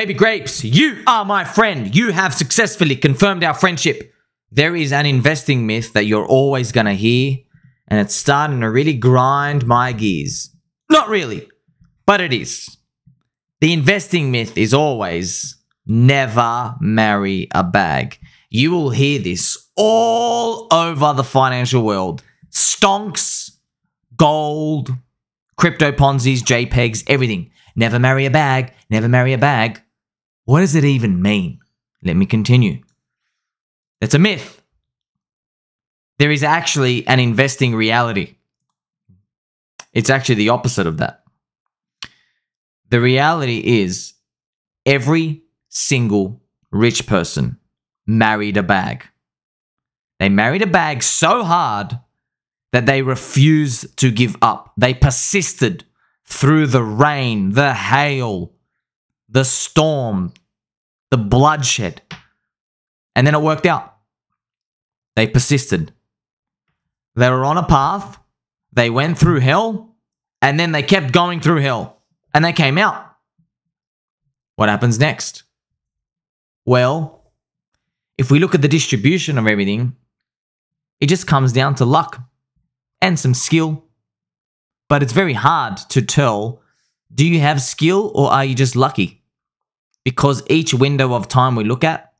Baby Grapes, you are my friend. You have successfully confirmed our friendship. There is an investing myth that you're always going to hear, and it's starting to really grind my gears. Not really, but it is. The investing myth is always never marry a bag. You will hear this all over the financial world. Stonks, gold, crypto Ponzi's, JPEGs, everything. Never marry a bag, never marry a bag. What does it even mean? Let me continue. It's a myth. There is actually an investing reality. It's actually the opposite of that. The reality is every single rich person married a bag. They married a bag so hard that they refused to give up. They persisted through the rain, the hail, the storm, the bloodshed. And then it worked out. They persisted. They were on a path. They went through hell. And then they kept going through hell. And they came out. What happens next? Well, if we look at the distribution of everything, it just comes down to luck and some skill. But it's very hard to tell, do you have skill or are you just lucky? Because each window of time we look at,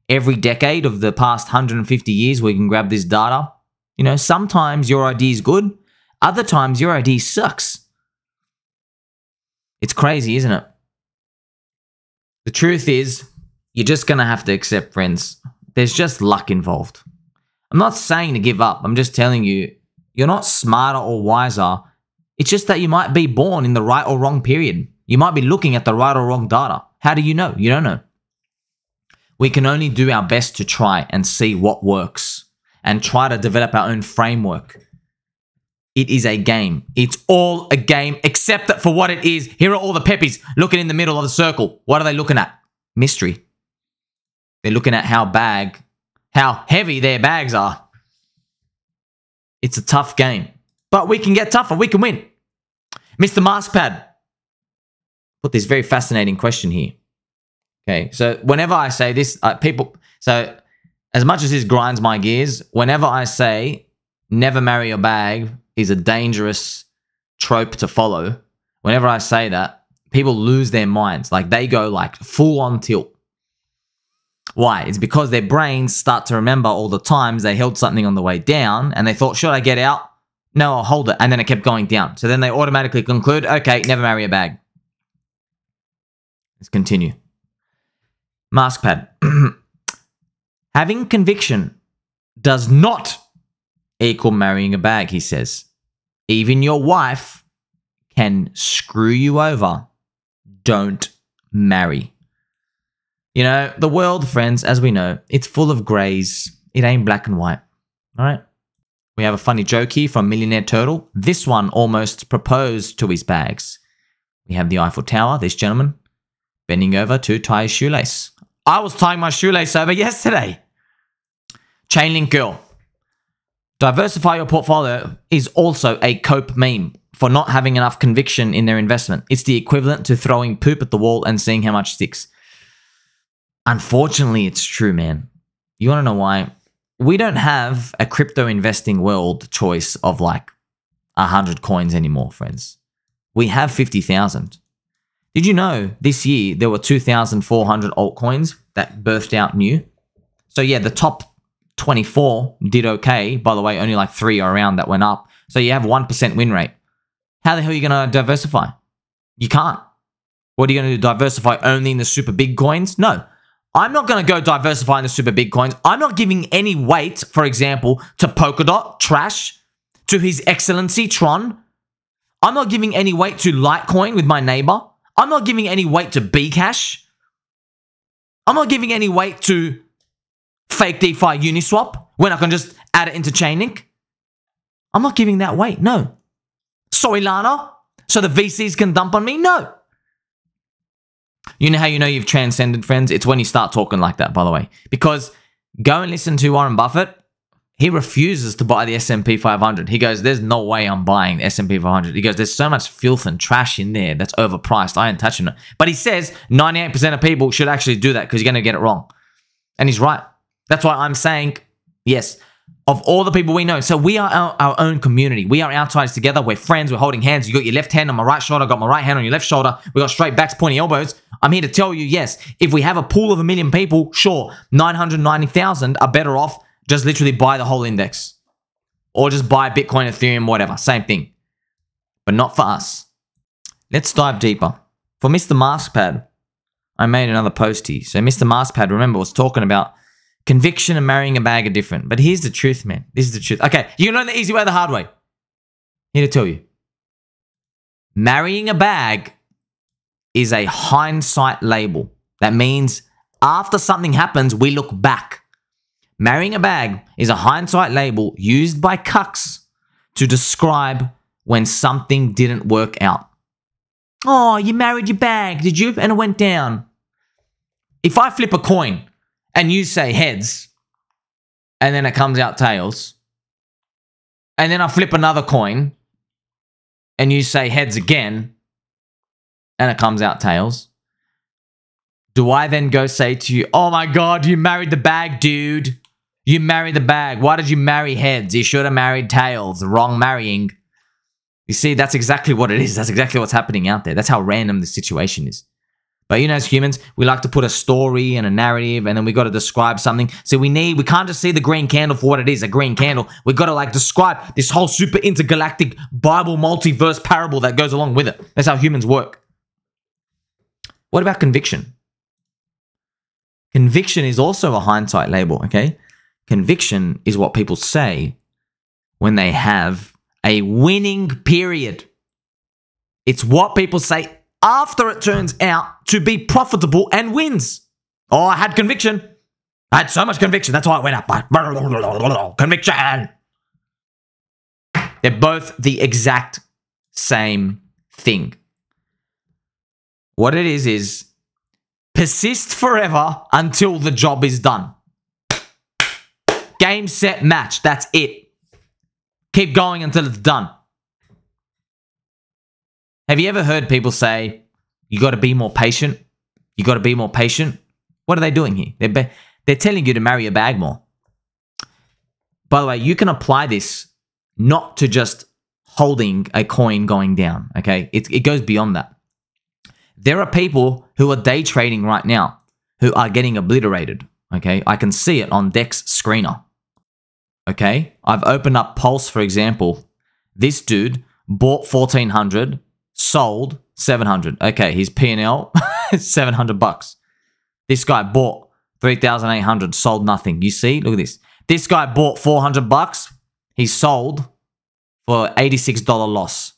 every decade of the past 150 years, we can grab this data. You know, sometimes your idea is good. Other times your idea sucks. It's crazy, isn't it? The truth is, you're just going to have to accept, friends. There's just luck involved. I'm not saying to give up. I'm just telling you, you're not smarter or wiser. It's just that you might be born in the right or wrong period. You might be looking at the right or wrong data. How do you know? You don't know. We can only do our best to try and see what works and try to develop our own framework. It is a game. It's all a game, except that for what it is. Here are all the peppies looking in the middle of the circle. What are they looking at? Mystery. They're looking at how heavy their bags are. It's a tough game. But we can get tougher. We can win. Mr. Maskpad put this very fascinating question here. Okay, so whenever I say this, so as much as this grinds my gears, whenever I say never marry a bag is a dangerous trope to follow, whenever I say that, people lose their minds. Like they go like full on tilt. Why? It's because their brains start to remember all the times they held something on the way down and they thought, should I get out? No, I'll hold it. And then it kept going down. So then they automatically conclude, okay, never marry a bag. Let's continue. Maskpad. Having conviction does not equal marrying a bag, he says. Even your wife can screw you over. Don't marry. You know, the world, friends, as we know, it's full of greys. It ain't black and white. All right? We have a funny joke here from Millionaire Turtle. This one almost proposed to his bags. We have the Eiffel Tower, this gentleman, bending over to tie his shoelace. I was tying my shoelace over yesterday. Chainlink Girl. Diversify your portfolio is also a cope meme for not having enough conviction in their investment. It's the equivalent to throwing poop at the wall and seeing how much sticks. Unfortunately, it's true, man. You want to know why? We don't have a crypto investing world choice of like 100 coins anymore, friends. We have 50,000. Did you know this year there were 2,400 altcoins that birthed out new? So yeah, the top 24 did okay. By the way, only like 3 are around that went up. So you have 1% win rate. How the hell are you going to diversify? You can't. What are you going to do? Diversify only in the super big coins? No. I'm not going to go diversify in the super big coins. I'm not giving any weight, for example, to Polkadot, Trash, to His Excellency, Tron. I'm not giving any weight to Litecoin with my neighbor. I'm not giving any weight to Bcash. I'm not giving any weight to fake DeFi Uniswap when I can just add it into Chainlink. I'm not giving that weight, no. Solana, so the VCs can dump on me? No. You know how you know you've transcended, friends? It's when you start talking like that, by the way. Because go and listen to Warren Buffett. he refuses to buy the S&P 500. He goes, there's no way I'm buying the S&P 500. He goes, there's so much filth and trash in there that's overpriced. I ain't touching it. But he says 98% of people should actually do that because you're going to get it wrong. And he's right. That's why I'm saying, yes, of all the people we know. So we are our own community. We are outsiders together. We're friends. We're holding hands. You got your left hand on my right shoulder. I got my right hand on your left shoulder. We got straight backs, pointy elbows. I'm here to tell you, yes, if we have a pool of 1 million people, sure, 990,000 are better off just literally buy the whole index. Or just buy Bitcoin, Ethereum, whatever. Same thing. But not for us. Let's dive deeper. For Mr. Maskpad, I made another post here. So Mr. Maskpad, remember, was talking about conviction and marrying a bag are different. But here's the truth, man. This is the truth. Okay, you can learn the easy way or the hard way. Here to tell you. Marrying a bag is a hindsight label. That means after something happens, we look back. Marrying a bag is a hindsight label used by cucks to describe when something didn't work out. Oh, you married your bag, did you? And it went down. If I flip a coin and you say heads, and then it comes out tails, and then I flip another coin and you say heads again, and it comes out tails, do I then go say to you, oh my God, you married the bag, dude. You married the bag. Why did you marry heads? You should have married tails. Wrong marrying. You see, that's exactly what it is. That's exactly what's happening out there. That's how random the situation is. But you know, as humans, we like to put a story and a narrative, and then we got to describe something. So we can't just see the green candle for what it is, a green candle. We got to like describe this whole super intergalactic Bible multiverse parable that goes along with it. That's how humans work. What about conviction? Conviction is also a hindsight label, okay? Conviction is what people say when they have a winning period. It's what people say after it turns out to be profitable and wins. Oh, I had conviction. I had so much conviction. That's why it went up. Conviction. They're both the exact same thing. What it is persist forever until the job is done. Game, set, match. That's it. Keep going until it's done. Have you ever heard people say, you got to be more patient? You got to be more patient? What are they doing here? They're telling you to marry a bag more. By the way, you can apply this not to just holding a coin going down, okay? It goes beyond that. There are people who are day trading right now who are getting obliterated, okay? I can see it on Dex Screener, okay? I've opened up Pulse, for example. This dude bought 1,400, sold 700. Okay, his P&L is 700 bucks. This guy bought 3,800, sold nothing. You see? Look at this. This guy bought 400 bucks. He sold for $86 loss.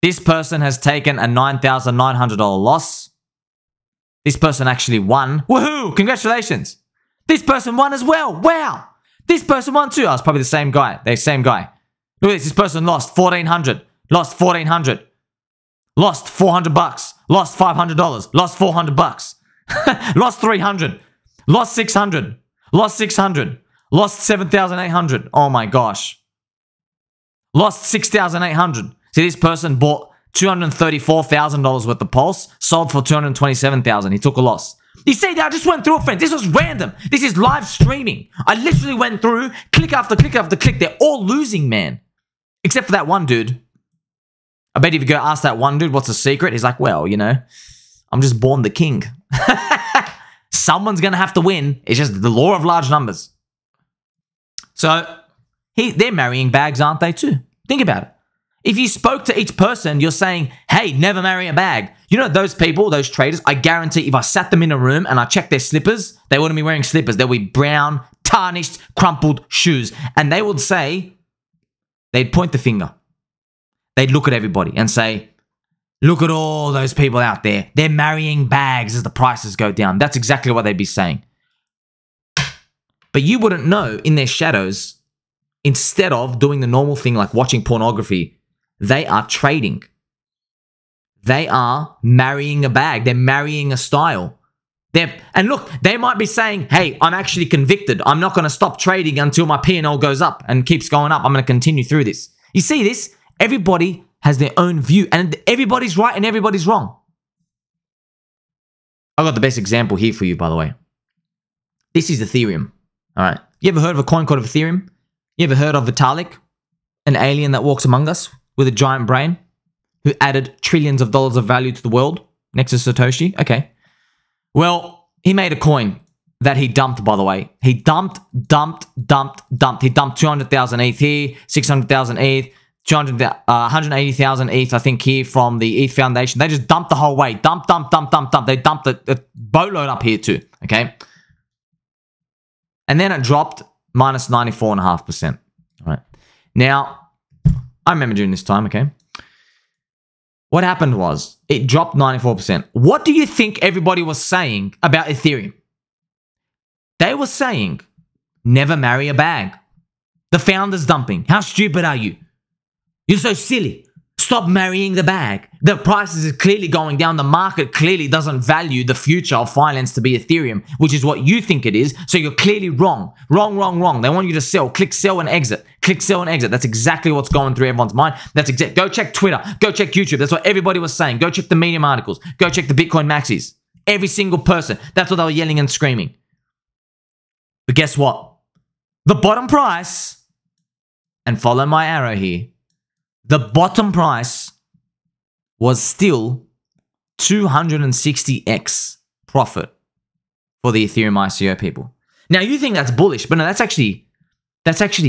This person has taken a $9,900 loss. This person actually won. Woohoo! Congratulations. This person won as well. Wow. This person won too. Oh, it's probably the same guy. The same guy. Look at this. This person lost 1,400. Lost 1,400. Lost 400 bucks. Lost $500. Lost 400 bucks. Lost 300. Lost 600. Lost 600. Lost 7,800. Oh my gosh. Lost 6,800. See, this person bought $234,000 worth of Pulse, sold for $227,000. He took a loss. You see, I just went through it, friends. This was random. This is live streaming. I literally went through click after click after click. They're all losing, man. Except for that one dude. I bet if you go ask that one dude what's the secret, he's like, well, you know, I'm just born the king. Someone's going to have to win. It's just the law of large numbers. So they're marrying bags, aren't they, too? Think about it. If you spoke to each person, you're saying, hey, never marry a bag. You know those people, those traders, I guarantee if I sat them in a room and I checked their slippers, they wouldn't be wearing slippers. They'll be brown, tarnished, crumpled shoes. And they would say, they'd point the finger. They'd look at everybody and say, look at all those people out there. They're marrying bags as the prices go down. That's exactly what they'd be saying. But you wouldn't know in their shadows, instead of doing the normal thing like watching pornography, they are trading. They are marrying a bag. They're marrying a style. And look, they might be saying, hey, I'm actually convicted. I'm not going to stop trading until my P&L goes up and keeps going up. I'm going to continue through this. You see this? Everybody has their own view and everybody's right and everybody's wrong. I got the best example here for you, by the way. This is Ethereum. All right. You ever heard of a coin called Ethereum? You ever heard of Vitalik, an alien that walks among us with a giant brain who added trillions of dollars of value to the world next to Satoshi? Okay. Well, he made a coin that he dumped, by the way. He dumped. He dumped 200,000 ETH here, 600,000 ETH, 180,000 ETH, I think, here from the ETH Foundation. They just dumped the whole way. Dump. They dumped a boatload up here too, okay? And then it dropped minus 94.5%. All right. Now, I remember during this time, okay? What happened was it dropped 94%. What do you think everybody was saying about Ethereum? They were saying, never marry a bag. The founder's dumping. How stupid are you? You're so silly. Stop marrying the bag. The prices are clearly going down. The market clearly doesn't value the future of finance to be Ethereum, which is what you think it is. So you're clearly wrong. Wrong. They want you to sell. Click sell and exit. Click sell and exit. That's exactly what's going through everyone's mind. Go check Twitter. Go check YouTube. That's what everybody was saying. Go check the Medium articles. Go check the Bitcoin maxis. Every single person. That's what they were yelling and screaming. But guess what? The bottom price, and follow my arrow here, the bottom price was still 260x profit for the Ethereum ICO people. Now you think that's bullish, but no, that's actually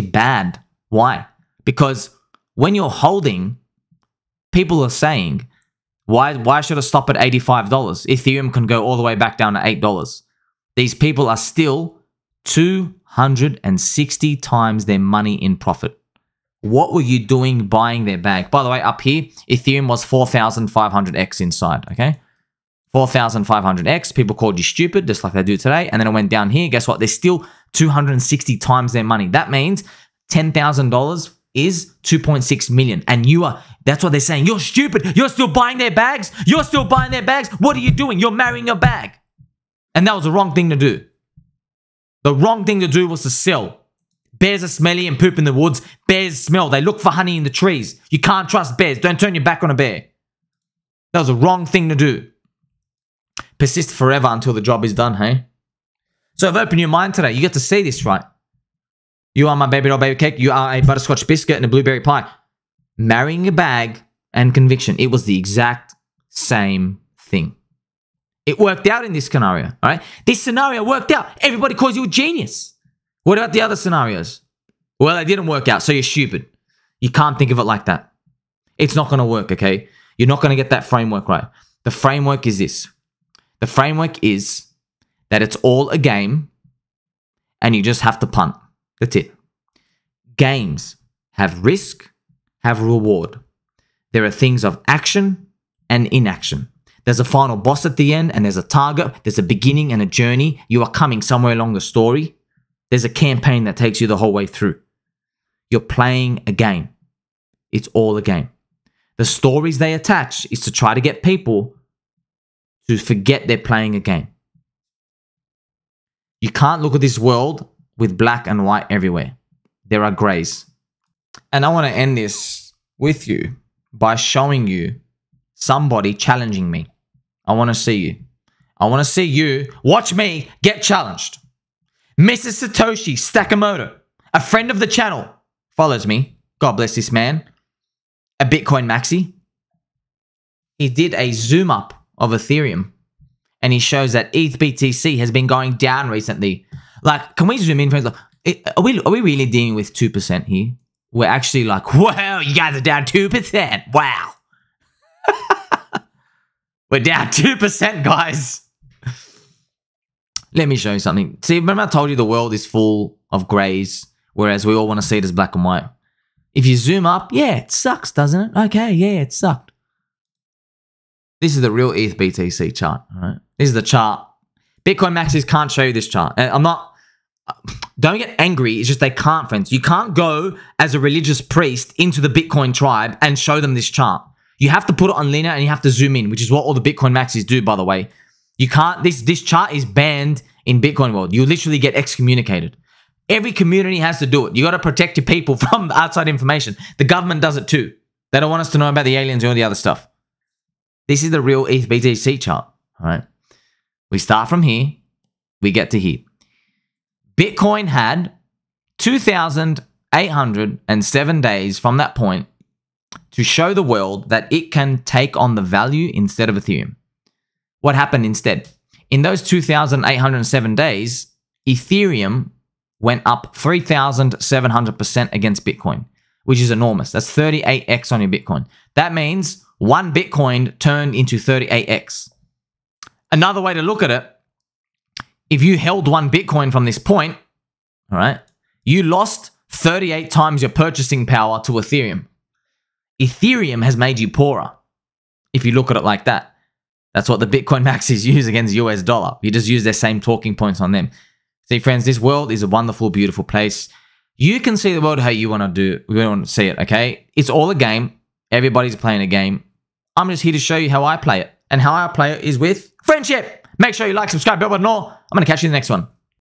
bad. Why? Because when you're holding, people are saying, why should I stop at $85? Ethereum can go all the way back down to $8. These people are still 260 times their money in profit. What were you doing buying their bag? By the way, up here, Ethereum was 4,500x inside, okay? 4,500x. People called you stupid, just like they do today. And then it went down here. Guess what? They're still 260 times their money. That means $10,000 is 2.6 million. And that's what they're saying. You're stupid. You're still buying their bags. You're still buying their bags. What are you doing? You're marrying a bag. And that was the wrong thing to do. The wrong thing to do was to sell. Bears are smelly and poop in the woods. Bears smell. They look for honey in the trees. You can't trust bears. Don't turn your back on a bear. That was the wrong thing to do. Persist forever until the job is done, hey? So I've opened your mind today. You get to see this, right? You are my baby doll baby cake. You are a butterscotch biscuit and a blueberry pie. Marrying a bag and conviction. It was the exact same thing. It worked out in this scenario, all right? This scenario worked out. Everybody calls you a genius. What about the other scenarios? Well, it didn't work out, so you're stupid. You can't think of it like that. It's not going to work, okay? You're not going to get that framework right. The framework is this. The framework is that it's all a game and you just have to punt. That's it. Games have risk, have reward. There are things of action and inaction. There's a final boss at the end and there's a target. There's a beginning and a journey. You are coming somewhere along the story. There's a campaign that takes you the whole way through. You're playing a game. It's all a game. The stories they attach is to try to get people to forget they're playing a game. You can't look at this world with black and white everywhere. There are grays. And I want to end this with you by showing you somebody challenging me. I want to see you. I want to see you watch me get challenged. Mr. Satoshi Stakamoto, a friend of the channel, follows me. God bless this man. A Bitcoin maxi. He did a zoom up of Ethereum and he shows that ETH BTC has been going down recently. Like, can we zoom in, friends? Are we really dealing with 2% here? We're actually like, wow, you guys are down 2%. Wow. We're down 2%, guys. Let me show you something. See, remember I told you the world is full of grays, whereas we all want to see it as black and white. If you zoom up, yeah, it sucks, doesn't it? Okay, yeah, it sucked. This is the real ETH BTC chart, all right? This is the chart. Bitcoin maxis can't show you this chart. And don't get angry, it's just they can't, friends. You can't go as a religious priest into the Bitcoin tribe and show them this chart. You have to put it on linear and you have to zoom in, which is what all the Bitcoin maxis do, by the way. You can't, this chart is banned in Bitcoin world. You literally get excommunicated. Every community has to do it. You got to protect your people from the outside information. The government does it too. They don't want us to know about the aliens or all the other stuff. This is the real ETH BTC chart, all right? We start from here. We get to here. Bitcoin had 2,807 days from that point to show the world that it can take on the value instead of Ethereum. What happened instead? In those 2,807 days, Ethereum went up 3,700% against Bitcoin, which is enormous. That's 38x on your Bitcoin. That means one Bitcoin turned into 38x. Another way to look at it, if you held one Bitcoin from this point, all right, you lost 38 times your purchasing power to Ethereum. Ethereum has made you poorer, if you look at it like that. That's what the Bitcoin maxis use against US dollar. You just use their same talking points on them. See, friends, this world is a wonderful, beautiful place. You can see the world how you want to see it, okay? It's all a game. Everybody's playing a game. I'm just here to show you how I play it. And how I play it is with friendship. Make sure you like, subscribe, bell button, all. I'm going to catch you in the next one.